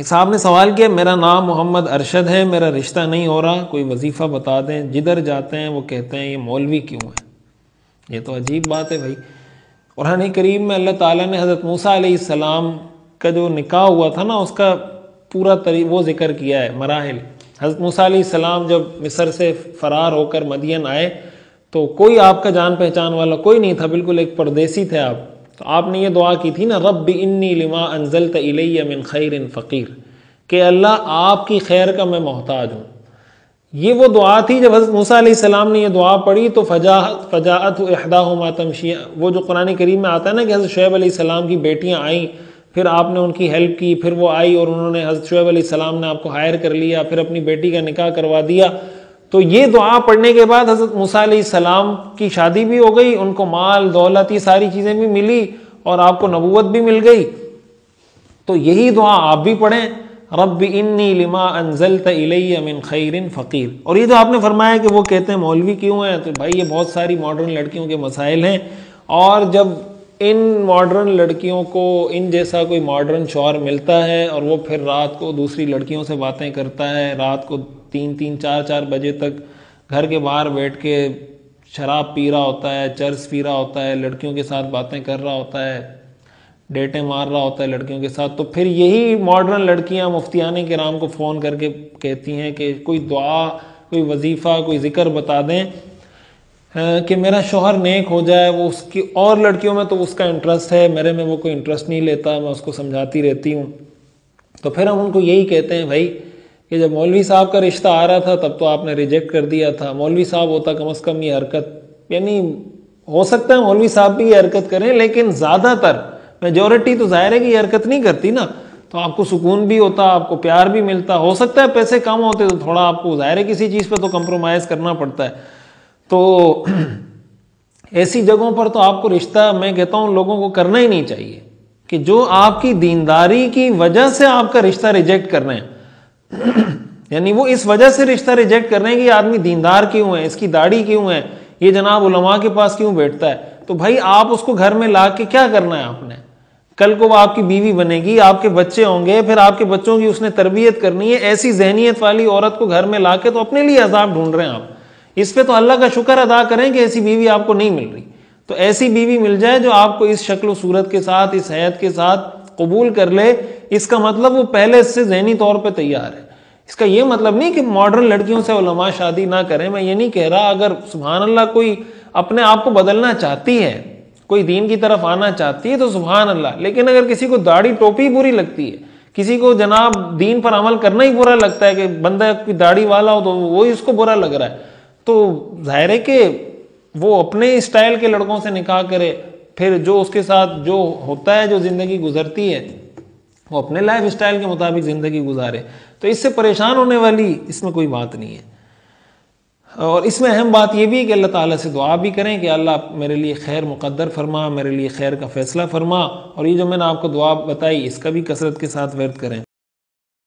साहब ने सवाल किया, मेरा नाम मोहम्मद अरशद है, मेरा रिश्ता नहीं हो रहा, कोई वजीफ़ा बता दें। जिधर जाते हैं वो कहते हैं ये मौलवी क्यों है। ये तो अजीब बात है भाई। कुरान करीम में अल्लाह ताला ने हज़रत मूसा अलैहिस्सलाम का जो निकाह हुआ था ना, उसका पूरा वो जिक्र किया है, मराहिल। हज़रत मूसा अलैहिस्सलाम जब मिस्र से फ़रार होकर मदियन आए तो कोई आपका जान पहचान वाला कोई नहीं था, बिल्कुल एक परदेसी थे आप। तो आपने ये दुआ की थी ना, रब्बि इन्नी लिमा अंज़लत इलैया मिन खैरिन फ़कीर, कि अल्लाह आपकी खैर का मैं मोहताज हूँ। ये वो दुआ थी। जब हज़रत मूसा अलैहिस्सलाम ने ये दुआ पढ़ी तो फ़जाअत इहदाहुमा तमशी, वो जो कुरान करीम में आता है ना कि हज़रत शुएब अलैहिस्सलाम की बेटियाँ आईं, फिर आपने उनकी हेल्प की, फिर वो आई और उन्होंने हज़रत शुएब अलैहिस्सलाम ने आपको हायर कर लिया, फिर अपनी बेटी का निकाह करवा दिया। तो ये दुआ पढ़ने के बाद हज़रत मूसा अलैहिस्सलाम की शादी भी हो गई, उनको माल दौलत ये सारी चीज़ें भी मिली और आपको नबूवत भी मिल गई। तो यही दुआ आप भी पढ़ें, रब्बि इन्नी लिमा अंज़लत इलैया मिन खैरिन फ़कीर। और ये जो आपने फरमाया कि वो कहते हैं मौलवी क्यों हैं, तो भाई ये बहुत सारी मॉडर्न लड़कियों के मसाइल हैं। और जब इन मॉडर्न लड़कियों को इन जैसा कोई मॉडर्न शौहर मिलता है और वो फिर रात को दूसरी लड़कियों से बातें करता है, रात को 3-3, 4-4 बजे तक घर के बाहर बैठ के शराब पी रहा होता है, चर्स पी रहा होता है, लड़कियों के साथ बातें कर रहा होता है, डेटें मार रहा होता है लड़कियों के साथ, तो फिर यही मॉडर्न लड़कियां मुफ्तियाने किराम को फ़ोन करके कहती हैं कि कोई दुआ, कोई वजीफ़ा, कोई ज़िक्र बता दें कि मेरा शौहर नेक हो जाए। वो उसकी और लड़कियों में तो उसका इंटरेस्ट है, मेरे में वो कोई इंटरेस्ट नहीं लेता, मैं उसको समझाती रहती हूँ। तो फिर हम उनको यही कहते हैं भाई कि जब मौलवी साहब का रिश्ता आ रहा था तब तो आपने रिजेक्ट कर दिया था। मौलवी साहब होता कम से कम ये हरकत, यानी हो सकता है मौलवी साहब भी ये हरकत करें, लेकिन ज़्यादातर मेजॉरिटी तो ज़ाहिर है कि ये हरकत नहीं करती ना। तो आपको सुकून भी होता, आपको प्यार भी मिलता। हो सकता है पैसे कम होते तो थोड़ा आपको ज़ाहिर है किसी चीज़ पे तो कंप्रोमाइज़ करना पड़ता है। तो ऐसी जगहों पर तो आपको रिश्ता, मैं कहता हूँ लोगों को करना ही नहीं चाहिए कि जो आपकी दीनदारी की वजह से आपका रिश्ता रिजेक्ट कर रहे हैं यानी वो इस वजह से रिश्ता रिजेक्ट कर रहे हैं कि आदमी दीनदार क्यों है, इसकी दाढ़ी क्यों है, ये जनाब उलमा के पास क्यों बैठता है। तो भाई आप उसको घर में ला के क्या करना है आपने? कल को वो आपकी बीवी बनेगी, आपके बच्चे होंगे, फिर आपके बच्चों की उसने तरबियत करनी है। ऐसी जहनियत वाली औरत को घर में ला के तो अपने लिए अजाब ढूंढ रहे हैं आप। इस पे तो अल्लाह का शुक्र अदा करें कि ऐसी बीवी आपको नहीं मिल रही। तो ऐसी बीवी मिल जाए जो आपको इस शक्ल सूरत के साथ, इस हैत के साथ कबूल कर ले, इसका मतलब वो पहले से ज़हनी तौर पे तैयार है। इसका ये मतलब नहीं कि मॉडर्न लड़कियों से उलमा शादी ना करें, मैं ये नहीं कह रहा। अगर सुभान अल्लाह कोई अपने आप को बदलना चाहती है, कोई दीन की तरफ आना चाहती है तो सुभान अल्लाह। लेकिन अगर किसी को दाढ़ी टोपी बुरी लगती है, किसी को जनाब दीन पर अमल करना ही बुरा लगता है कि बंदा की दाढ़ी वाला हो तो वो ही उसको बुरा लग रहा है, तो जाहिर है कि वो अपने स्टाइल के लड़कों से निकाह करे। फिर जो उसके साथ जो होता है, जो ज़िंदगी गुजरती है, वो अपने लाइफ स्टाइल के मुताबिक ज़िंदगी गुजारे। तो इससे परेशान होने वाली इसमें कोई बात नहीं है। और इसमें अहम बात यह भी है कि अल्लाह ताला से दुआ भी करें कि अल्लाह मेरे लिए खैर मुक़द्दर फरमा, मेरे लिए खैर का फ़ैसला फरमा। और ये जो मैंने आपको दुआ बताई इसका भी कसरत के साथ वर्द करें।